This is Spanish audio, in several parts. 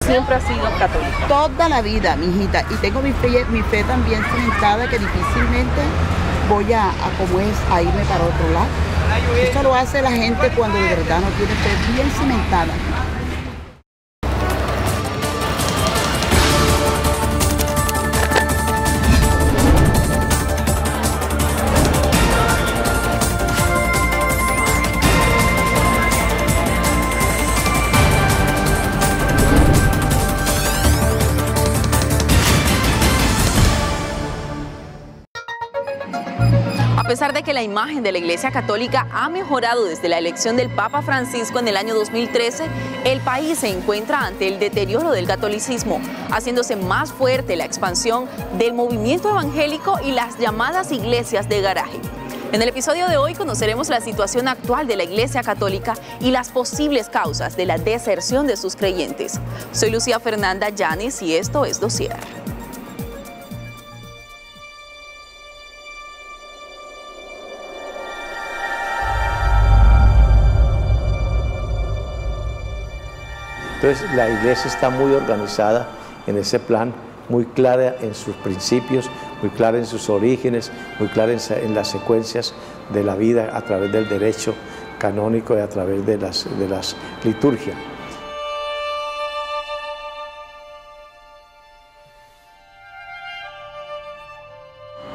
¿Siempre has sido católica? Toda la vida, mi hijita. Y tengo mi fe también cimentada, que difícilmente voy a como es, a irme para otro lado. Esto lo hace la gente cuando de verdad no tiene fe bien cimentada. A pesar de que la imagen de la Iglesia Católica ha mejorado desde la elección del Papa Francisco en el año 2013, el país se encuentra ante el deterioro del catolicismo, haciéndose más fuerte la expansión del movimiento evangélico y las llamadas iglesias de garaje. En el episodio de hoy conoceremos la situación actual de la Iglesia Católica y las posibles causas de la deserción de sus creyentes. Soy Lucía Fernanda Llanes y esto es Dossier. Entonces la iglesia está muy organizada en ese plan, muy clara en sus principios, muy clara en sus orígenes, muy clara en las secuencias de la vida a través del derecho canónico y a través de las liturgias.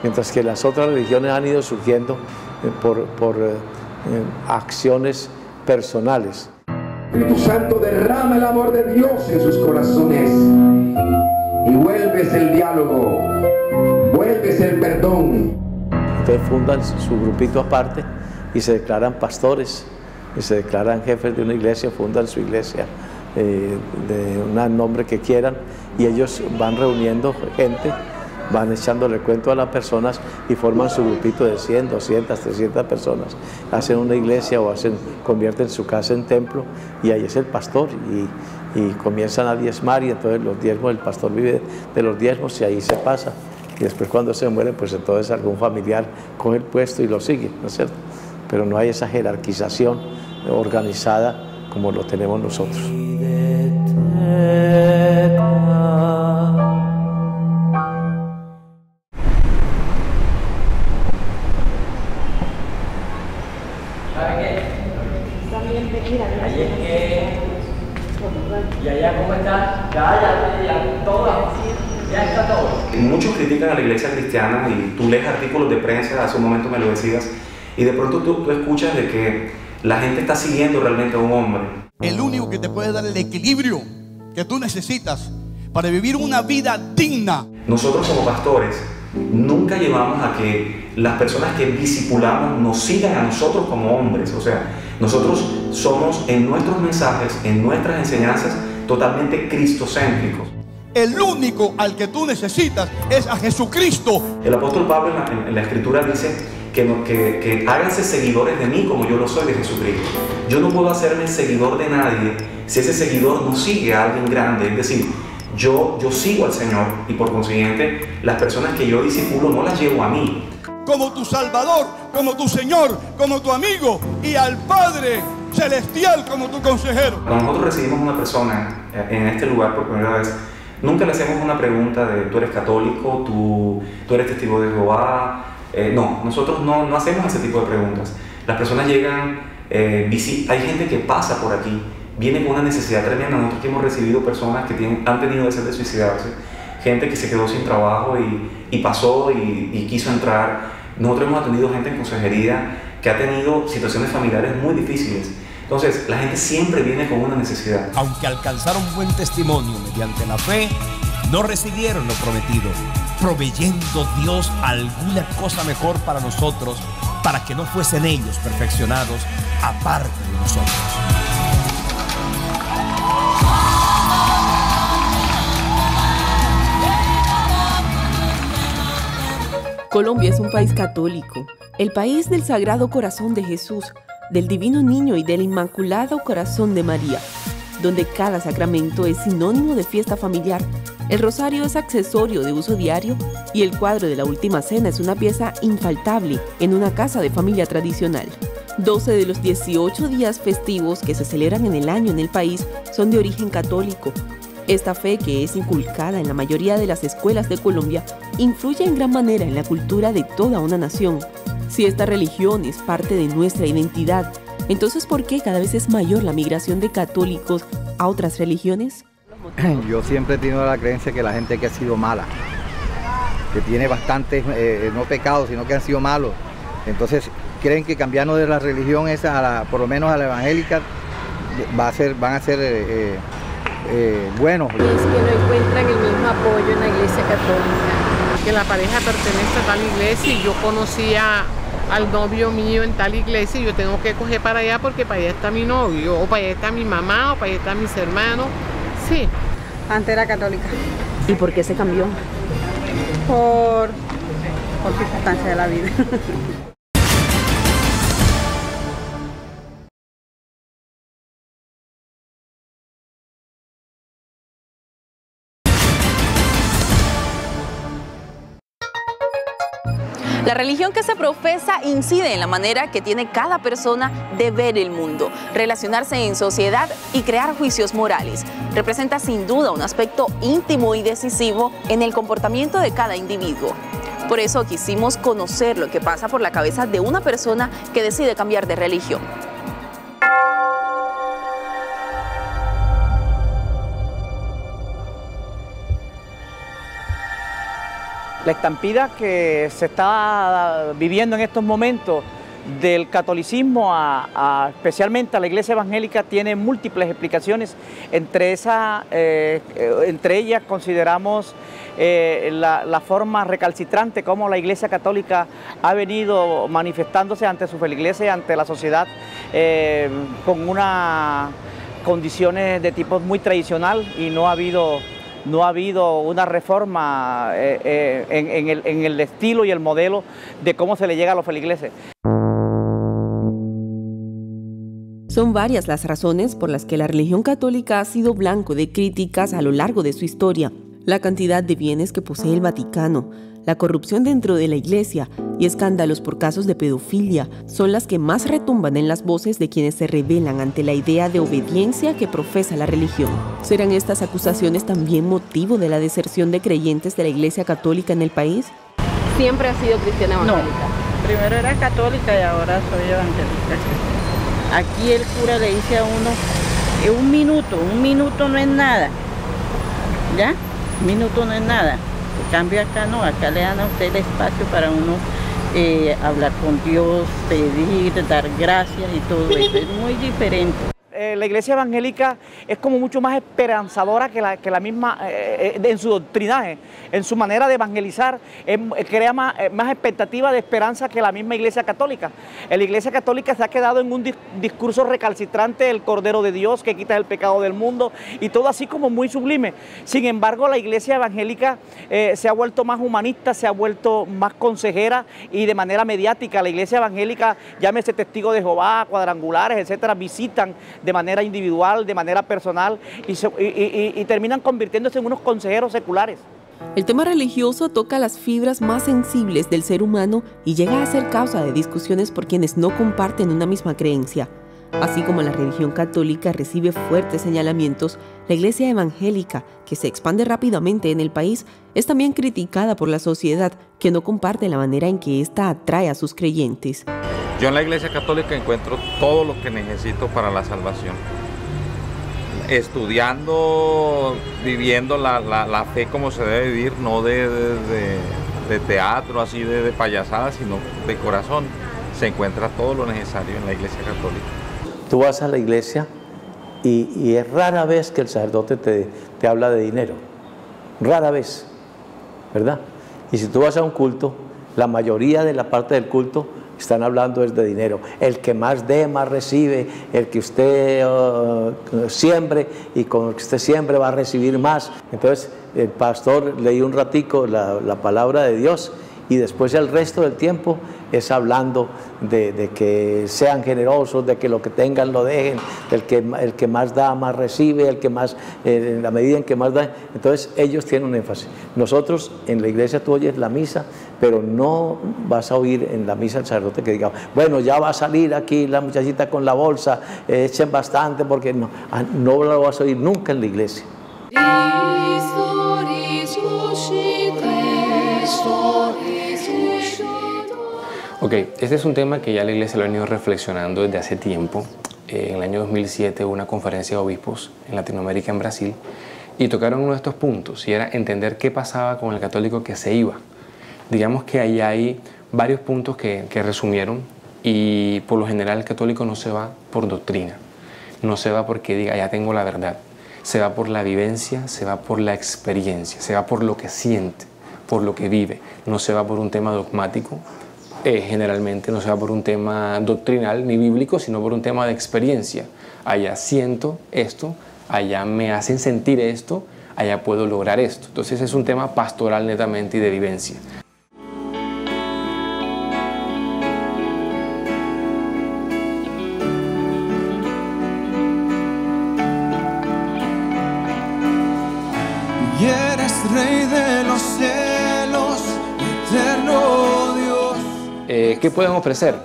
Mientras que las otras religiones han ido surgiendo por acciones personales. Espíritu Santo derrama el amor de Dios en sus corazones y vuelves el diálogo, vuelves el perdón. Entonces fundan su grupito aparte y se declaran pastores y se declaran jefes de una iglesia, fundan su iglesia de un nombre que quieran y ellos van reuniendo gente, van echándole cuento a las personas y forman su grupito de 100, 200, 300 personas. Hacen una iglesia o convierten su casa en templo y ahí es el pastor y comienzan a diezmar y entonces los diezmos, el pastor vive de los diezmos y ahí se pasa. Y después cuando se muere, pues entonces algún familiar coge el puesto y lo sigue, ¿no es cierto? Pero no hay esa jerarquización organizada como lo tenemos nosotros. ¿Y allá cómo está? Ya, todas. Ya está todo. Muchos critican a la iglesia cristiana y tú lees artículos de prensa, hace un momento me lo decías, y de pronto tú escuchas de que la gente está siguiendo realmente a un hombre. El único que te puede dar el equilibrio que tú necesitas para vivir una vida digna. Nosotros como pastores nunca llevamos a que las personas que discipulamos nos sigan a nosotros como hombres. O sea, nosotros somos en nuestros mensajes, en nuestras enseñanzas, totalmente cristocéntricos. El único al que tú necesitas es a Jesucristo. El apóstol Pablo en la Escritura dice que háganse seguidores de mí como yo lo soy de Jesucristo. Yo no puedo hacerme seguidor de nadie si ese seguidor no sigue a alguien grande. Es decir, yo sigo al Señor y por consiguiente las personas que yo discipulo no las llevo a mí. Como tu Salvador, como tu Señor, como tu amigo y al Padre Celestial como tu consejero. Cuando nosotros recibimos una persona en este lugar por primera vez, nunca le hacemos una pregunta de tú eres católico, tú eres testigo de Jehová. No, nosotros no hacemos ese tipo de preguntas. Las personas llegan, hay gente que pasa por aquí, viene con una necesidad tremenda. Nosotros que hemos recibido personas que han tenido deseo de suicidarse, gente que se quedó sin trabajo y pasó y quiso entrar. Nosotros hemos atendido gente en consejería que ha tenido situaciones familiares muy difíciles. Entonces, la gente siempre viene con una necesidad. Aunque alcanzaron buen testimonio mediante la fe, no recibieron lo prometido, proveyendo Dios alguna cosa mejor para nosotros, para que no fuesen ellos perfeccionados aparte de nosotros. Colombia es un país católico, el país del Sagrado Corazón de Jesús, del Divino Niño y del Inmaculado Corazón de María, donde cada sacramento es sinónimo de fiesta familiar. El rosario es accesorio de uso diario y el cuadro de la Última Cena es una pieza infaltable en una casa de familia tradicional. 12 de los 18 días festivos que se celebran en el año en el país son de origen católico. Esta fe, que es inculcada en la mayoría de las escuelas de Colombia, influye en gran manera en la cultura de toda una nación. Si esta religión es parte de nuestra identidad, entonces ¿por qué cada vez es mayor la migración de católicos a otras religiones? Yo siempre he tenido la creencia que la gente que ha sido mala, que tiene bastantes, no pecados, sino que han sido malos. Entonces creen que cambiarnos de la religión esa, por lo menos a la evangélica, van a ser buenos. Es que no encuentran el mismo apoyo en la Iglesia Católica. Que la pareja pertenece a tal iglesia y yo conocía al novio mío en tal iglesia y yo tengo que coger para allá porque para allá está mi novio, o para allá está mi mamá, o para allá están mis hermanos. Sí. Antes era católica. ¿Y por qué se cambió? Por circunstancias de la vida. La religión que se profesa incide en la manera que tiene cada persona de ver el mundo, relacionarse en sociedad y crear juicios morales. Representa sin duda un aspecto íntimo y decisivo en el comportamiento de cada individuo. Por eso quisimos conocer lo que pasa por la cabeza de una persona que decide cambiar de religión. La estampida que se está viviendo en estos momentos del catolicismo especialmente a la iglesia evangélica tiene múltiples explicaciones. Entre ellas consideramos la forma recalcitrante como la iglesia católica ha venido manifestándose ante su feligreses y ante la sociedad con unas condiciones de tipo muy tradicional y no ha habido una reforma en el estilo y el modelo de cómo se le llega a los feligreses. Son varias las razones por las que la religión católica ha sido blanco de críticas a lo largo de su historia. La cantidad de bienes que posee el Vaticano, la corrupción dentro de la iglesia y escándalos por casos de pedofilia son las que más retumban en las voces de quienes se rebelan ante la idea de obediencia que profesa la religión. ¿Serán estas acusaciones también motivo de la deserción de creyentes de la iglesia católica en el país? ¿Siempre ha sido cristiana evangélica? No, primero era católica y ahora soy evangélica. Aquí el cura le dice a uno, un minuto no es nada, ¿ya? Un minuto no es nada. En cambio acá no, acá le dan a usted el espacio para uno hablar con Dios, pedir, dar gracias y todo eso, es muy diferente. La iglesia evangélica es como mucho más esperanzadora que la misma, en su doctrinaje, en su manera de evangelizar, crea más expectativa de esperanza que la misma iglesia católica. La iglesia católica se ha quedado en un discurso recalcitrante del Cordero de Dios que quita el pecado del mundo y todo así como muy sublime. Sin embargo, la iglesia evangélica se ha vuelto más humanista, se ha vuelto más consejera y de manera mediática. La iglesia evangélica, llámese Testigo de Jehová, Cuadrangulares, etcétera, visitan de manera individual, de manera personal y terminan convirtiéndose en unos consejeros seculares. El tema religioso toca las fibras más sensibles del ser humano y llega a ser causa de discusiones por quienes no comparten una misma creencia. Así como la religión católica recibe fuertes señalamientos, la iglesia evangélica, que se expande rápidamente en el país, es también criticada por la sociedad, que no comparte la manera en que ésta atrae a sus creyentes. Yo en la iglesia católica encuentro todo lo que necesito para la salvación. Estudiando, viviendo la fe como se debe vivir, no de teatro, así de payasada, sino de corazón. Se encuentra todo lo necesario en la iglesia católica. Tú vas a la iglesia y es rara vez que el sacerdote te habla de dinero. Rara vez, ¿verdad? Y si tú vas a un culto, la mayoría de la parte del culto están hablando es de dinero. El que más dé, más recibe. El que usted siembre y con el que usted siembre va a recibir más. Entonces el pastor leí un ratico la palabra de Dios y después el resto del tiempo es hablando de que sean generosos, de que lo que tengan lo dejen, el que más da, más recibe, el que más, en la medida en que más da. Entonces ellos tienen un énfasis. Nosotros en la iglesia tú oyes la misa, pero no vas a oír en la misa el sacerdote que diga, bueno, ya va a salir aquí la muchachita con la bolsa, echen bastante, porque no lo vas a oír nunca en la iglesia. Ok, este es un tema que ya la Iglesia lo ha venido reflexionando desde hace tiempo. En el año 2007 hubo una conferencia de obispos en Latinoamérica, en Brasil, y tocaron uno de estos puntos, y era entender qué pasaba con el católico que se iba. Digamos que ahí hay varios puntos que resumieron, y por lo general el católico no se va por doctrina, no se va porque diga, ya tengo la verdad, se va por la vivencia, se va por la experiencia, se va por lo que siente, por lo que vive, no se va por un tema dogmático, generalmente no se va por un tema doctrinal ni bíblico, sino por un tema de experiencia. Allá siento esto, allá me hacen sentir esto, allá puedo lograr esto. Entonces es un tema pastoral netamente y de vivencia. Y eres Rey de los cielos, eterno Dios. ¿Qué pueden ofrecer?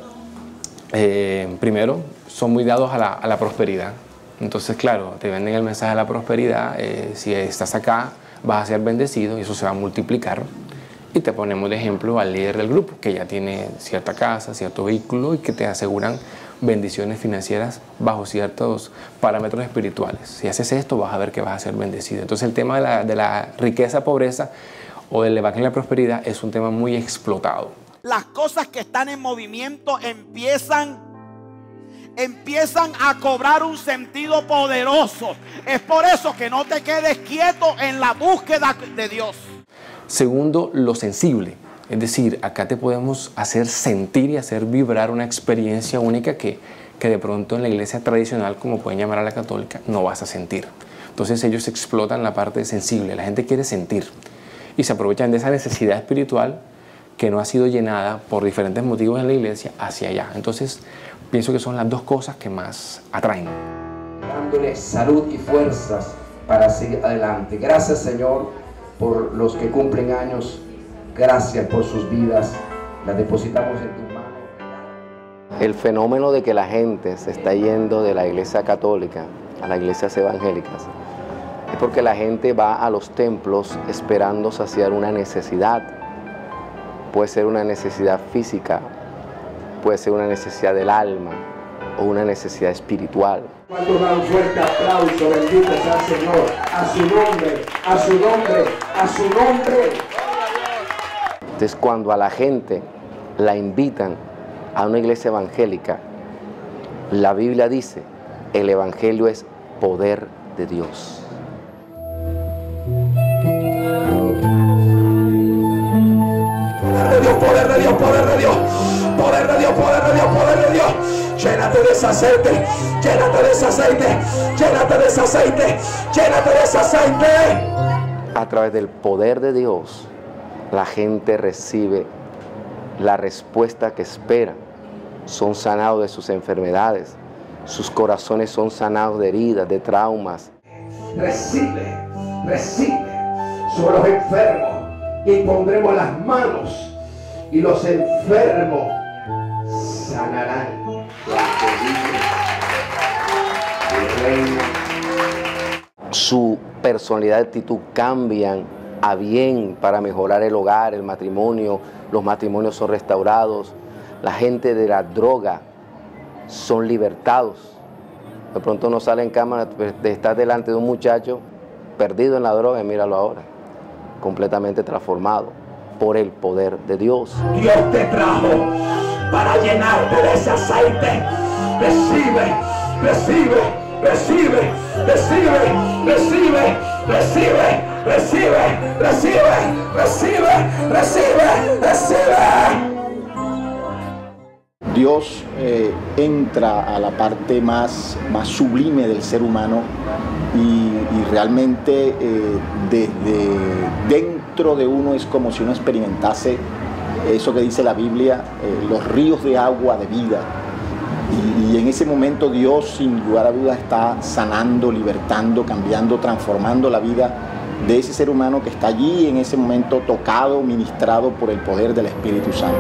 Primero, son muy dados a la prosperidad. Entonces, claro, te venden el mensaje de la prosperidad. Si estás acá, vas a ser bendecido y eso se va a multiplicar. Y te ponemos de ejemplo al líder del grupo, que ya tiene cierta casa, cierto vehículo y que te aseguran bendiciones financieras bajo ciertos parámetros espirituales. Si haces esto, vas a ver que vas a ser bendecido. Entonces, el tema de la riqueza, pobreza o del evangelio de la prosperidad es un tema muy explotado. Las cosas que están en movimiento empiezan a cobrar un sentido poderoso. Es por eso que no te quedes quieto en la búsqueda de Dios. Segundo, lo sensible. Es decir, acá te podemos hacer sentir y hacer vibrar una experiencia única que de pronto en la iglesia tradicional, como pueden llamar a la católica, no vas a sentir. Entonces ellos explotan la parte sensible. La gente quiere sentir y se aprovechan de esa necesidad espiritual que no ha sido llenada por diferentes motivos en la iglesia hacia allá. Entonces, pienso que son las dos cosas que más atraen. Dándole salud y fuerzas para seguir adelante. Gracias, Señor, por los que cumplen años. Gracias por sus vidas. Las depositamos en tu mano. El fenómeno de que la gente se está yendo de la iglesia católica a las iglesias evangélicas es porque la gente va a los templos esperando saciar una necesidad. Puede ser una necesidad física, puede ser una necesidad del alma o una necesidad espiritual. Cuando da un fuerte aplauso, bendito sea el Señor, a su nombre, a su nombre, a su nombre. Entonces, cuando a la gente la invitan a una iglesia evangélica, la Biblia dice, el evangelio es poder de Dios. Poder de Dios, poder de Dios, poder de Dios, poder de Dios, poder de Dios. Llénate de ese aceite, llénate de ese aceite, llénate de ese aceite, llénate de ese aceite. A través del poder de Dios, la gente recibe la respuesta que espera. Son sanados de sus enfermedades, sus corazones son sanados de heridas, de traumas. Recibe, recibe sobre los enfermos y pondremos las manos y los enfermos sanarán. Su personalidad y actitud cambian a bien para mejorar el hogar, el matrimonio. Los matrimonios son restaurados. La gente de la droga son libertados. De pronto no sale en cámara de estar delante de un muchacho perdido en la droga y míralo ahora, completamente transformado por el poder de Dios. Dios te trajo para llenarte de ese aceite. Recibe, recibe, recibe, recibe, recibe, recibe, recibe, recibe, recibe, recibe, recibe. Dios entra a la parte más sublime del ser humano y realmente desde dentro de uno es como si uno experimentase eso que dice la Biblia, los ríos de agua de vida. Y en ese momento Dios, sin lugar a dudas, está sanando, libertando, cambiando, transformando la vida de ese ser humano que está allí en ese momento tocado, ministrado por el poder del Espíritu Santo.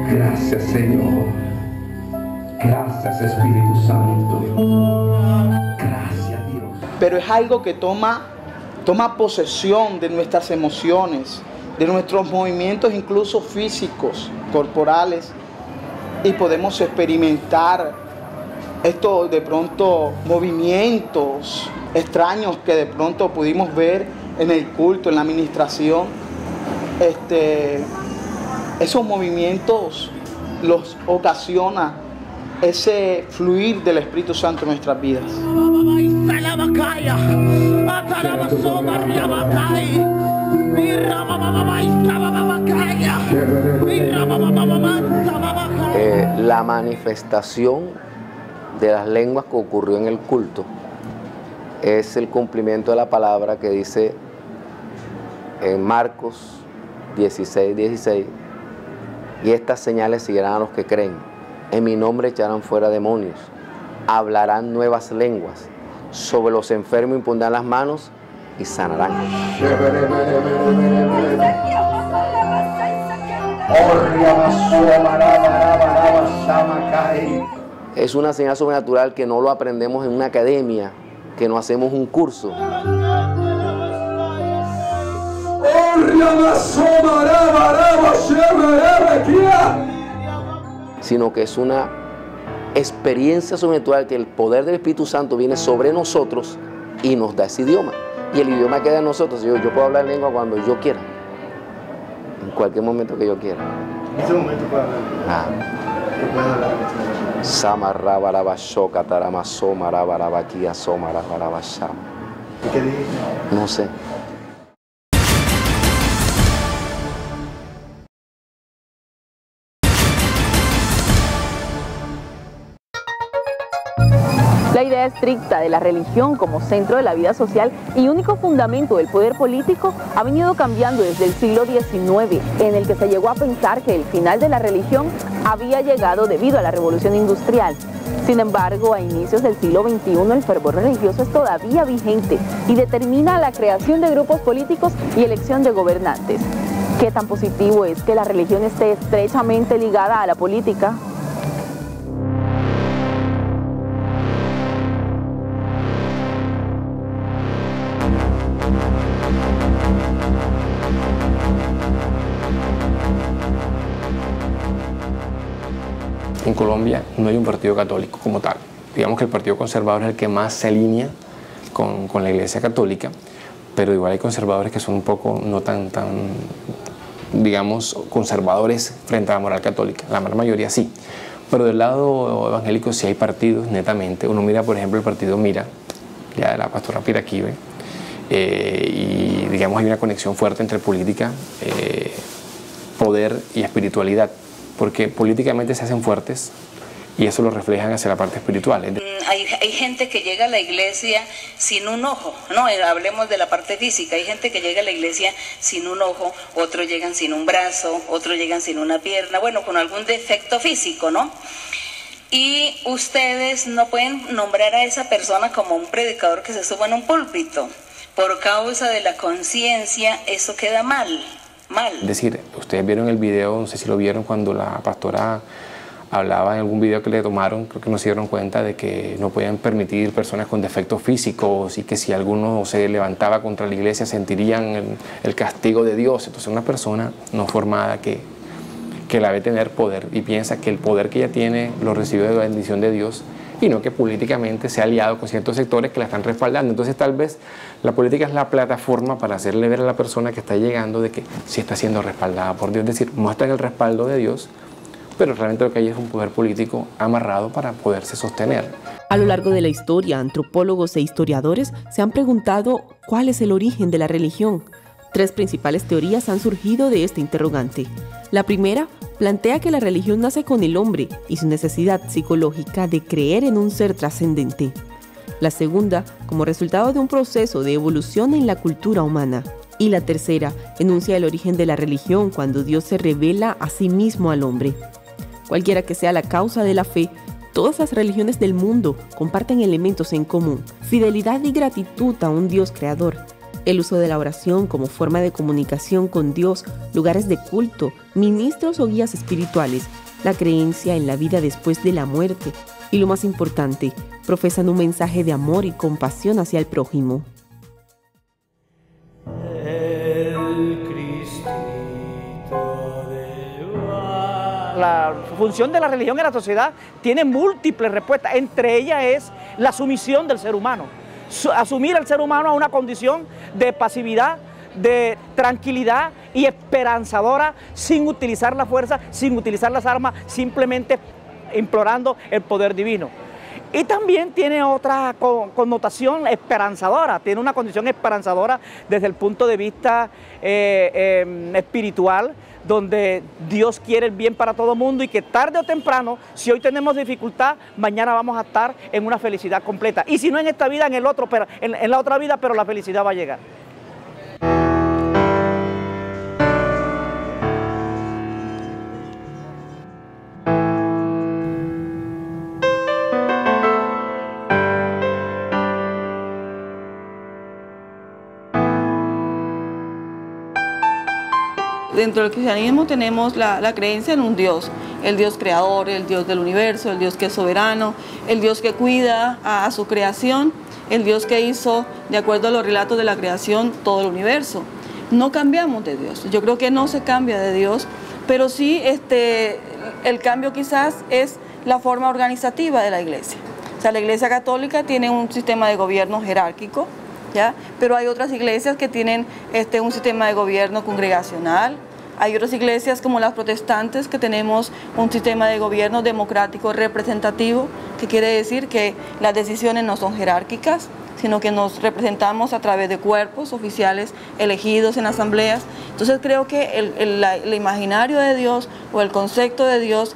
Gracias, Señor. Gracias, Espíritu Santo. Gracias, Dios. pero es algo que toma posesión de nuestras emociones, de nuestros movimientos incluso físicos, corporales, y podemos experimentar estos de pronto movimientos extraños que de pronto pudimos ver en el culto, en la administración. Esos movimientos los ocasiona ese fluir del Espíritu Santo en nuestras vidas. La manifestación de las lenguas que ocurrió en el culto es el cumplimiento de la palabra que dice en Marcos 16:16, y estas señales seguirán a los que creen. En mi nombre echarán fuera demonios, hablarán nuevas lenguas, sobre los enfermos impondrán las manos y sanarán. Es una señal sobrenatural que no lo aprendemos en una academia, que no hacemos un curso. Sino que es una experiencia sobrenatural, que el poder del Espíritu Santo viene sobre nosotros y nos da ese idioma. Y el idioma queda en nosotros. Yo puedo hablar lengua cuando yo quiera, en cualquier momento que yo quiera. En ese momento puedo hablar. ¿Qué puedo hablar en este momento? ¿Y qué dijiste? No sé. La idea estricta de la religión como centro de la vida social y único fundamento del poder político ha venido cambiando desde el siglo XIX, en el que se llegó a pensar que el final de la religión había llegado debido a la revolución industrial. Sin embargo, a inicios del siglo XXI el fervor religioso es todavía vigente y determina la creación de grupos políticos y elección de gobernantes. ¿Qué tan positivo es que la religión esté estrechamente ligada a la política? En Colombia no hay un partido católico como tal. Digamos que el Partido Conservador es el que más se alinea con la Iglesia Católica, pero igual hay conservadores que son un poco no tan digamos, conservadores frente a la moral católica. La gran mayoría sí. Pero del lado evangélico sí hay partidos, netamente. Uno mira, por ejemplo, el partido Mira, ya de la pastora Piraquive, y digamos hay una conexión fuerte entre política, poder y espiritualidad, porque políticamente se hacen fuertes y eso lo reflejan hacia la parte espiritual. Hay gente que llega a la iglesia sin un ojo, no, hablemos de la parte física. Hay gente que llega a la iglesia sin un ojo, otros llegan sin un brazo, otros llegan sin una pierna, bueno, con algún defecto físico, ¿no? Y ustedes no pueden nombrar a esa persona como un predicador que se suba en un púlpito. Por causa de la conciencia, eso queda mal. Es decir, ustedes vieron el video, no sé si lo vieron, cuando la pastora hablaba en algún video que le tomaron, creo que no se dieron cuenta de que no podían permitir personas con defectos físicos y que si alguno se levantaba contra la iglesia sentirían el castigo de Dios. Entonces una persona no formada que la ve tener poder y piensa que el poder que ella tiene lo recibe de la bendición de Dios y no que políticamente se ha aliado con ciertos sectores que la están respaldando. Entonces tal vez la política es la plataforma para hacerle ver a la persona que está llegando de que sí está siendo respaldada por Dios, es decir, muestran el respaldo de Dios, pero realmente lo que hay es un poder político amarrado para poderse sostener. A lo largo de la historia, antropólogos e historiadores se han preguntado cuál es el origen de la religión. 3 principales teorías han surgido de este interrogante. La primera plantea que la religión nace con el hombre y su necesidad psicológica de creer en un ser trascendente. La segunda, como resultado de un proceso de evolución en la cultura humana. Y la tercera, enuncia el origen de la religión cuando Dios se revela a sí mismo al hombre. Cualquiera que sea la causa de la fe, todas las religiones del mundo comparten elementos en común: fidelidad y gratitud a un Dios creador, el uso de la oración como forma de comunicación con Dios, lugares de culto, ministros o guías espirituales, la creencia en la vida después de la muerte y, lo más importante, profesan un mensaje de amor y compasión hacia el prójimo. La función de la religión en la sociedad tiene múltiples respuestas, entre ellas es la sumisión del ser humano, asumir al ser humano a una condición de pasividad, de tranquilidad y esperanzadora, sin utilizar la fuerza, sin utilizar las armas, simplemente implorando el poder divino. Y también tiene otra connotación esperanzadora, tiene una condición esperanzadora desde el punto de vista espiritual, donde Dios quiere el bien para todo el mundo y que tarde o temprano, si hoy tenemos dificultad, mañana vamos a estar en una felicidad completa. Y si no en esta vida, en la otra vida, pero la felicidad va a llegar. Dentro del cristianismo tenemos la creencia en un Dios, el Dios creador, el Dios del universo, el Dios que es soberano, el Dios que cuida a su creación, el Dios que hizo, de acuerdo a los relatos de la creación, todo el universo. No cambiamos de Dios, yo creo que no se cambia de Dios, pero sí el cambio quizás es la forma organizativa de la iglesia. O sea, la iglesia católica tiene un sistema de gobierno jerárquico, ¿ya? Pero hay otras iglesias que tienen un sistema de gobierno congregacional. Hay otras iglesias como las protestantes que tenemos un sistema de gobierno democrático representativo, que quiere decir que las decisiones no son jerárquicas, sino que nos representamos a través de cuerpos oficiales elegidos en asambleas. Entonces creo que el imaginario de Dios o el concepto de Dios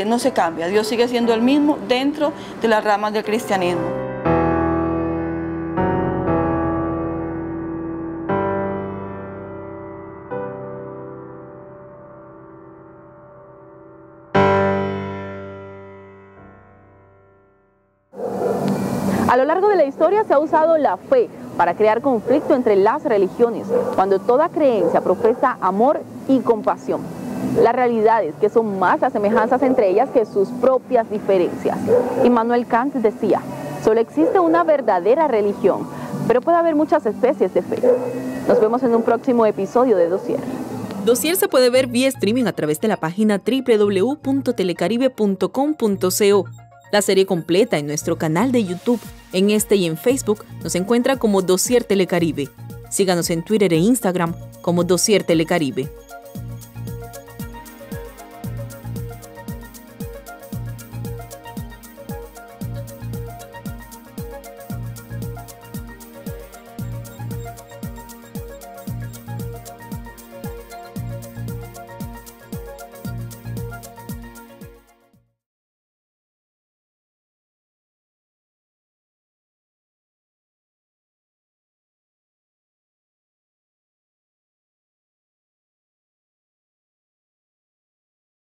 no se cambia. Dios sigue siendo el mismo dentro de las ramas del cristianismo. A lo largo de la historia se ha usado la fe para crear conflicto entre las religiones, cuando toda creencia profesa amor y compasión. La realidad es que son más las semejanzas entre ellas que sus propias diferencias. Immanuel Kant decía, solo existe una verdadera religión, pero puede haber muchas especies de fe. Nos vemos en un próximo episodio de Dossier. Dossier se puede ver vía streaming a través de la página www.telecaribe.com.co. La serie completa en nuestro canal de YouTube. En este y en Facebook nos encuentra como Dossier Telecaribe. Síganos en Twitter e Instagram como Dossier Telecaribe.